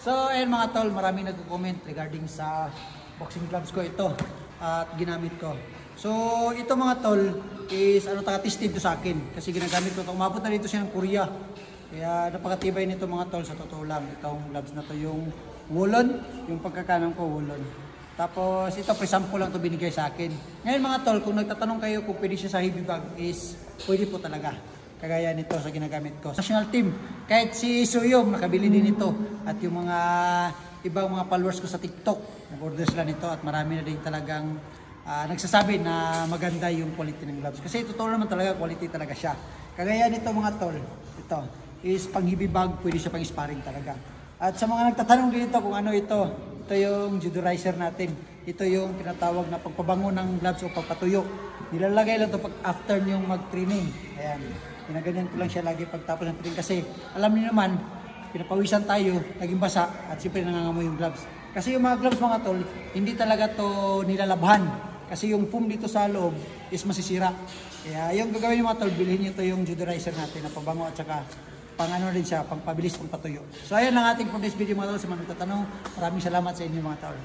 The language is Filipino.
So ayan mga tol, maraming nagko-comment regarding sa boxing gloves ko ito at ginamit ko. So ito mga tol is taga-tested to sa akin kasi ginagamit ko ito. Umabot na dito siya ng Korea. Kaya napakatibay nito mga tol sa totoo lang. Itong gloves na to yung woolen, yung pagkakanan ko woolen. Tapos ito pre-sample lang to binigay sa akin. Ngayon mga tol, kung nagtatanong kayo kung pwede siya sa heavy bag is pwede po talaga. Kagaya nito sa ginagamit ko. National team, kahit si Suyom nakabili din ito. At yung mga ibang mga followers ko sa TikTok, nag-order sila nito at marami na din talagang nagsasabi na maganda yung quality ng gloves. Kasi totoo naman talaga, quality talaga siya. Kagaya nito mga tol, ito is pang heavy bag, pwede siya pang sparring talaga. At sa mga nagtatanong din ito kung ano ito yung judorizer natin. Ito yung tinatawag na pagpabango ng gloves o pagpatuyo. Nilalagay lang ito pag after nyong mag-training. Ayan. Ginaganyan ko lang siya lagi pagtapos ng training kasi alam niyo naman, pinapawisan tayo, naging basa at siyempre nangangamoy yung gloves. Kasi yung mga gloves mga tol, hindi talaga to nilalabhan. Kasi yung foam dito sa loob is masisira. Kaya yung gagawin niyo mga tol, bilhin niyo ito yung judorizer natin na pabango at saka pang ano rin siya, pang pabilis, pang patuyo. So ayan lang ating for this video mga tol. Sa mga nagtatanong, maraming salamat sa inyo mga tol.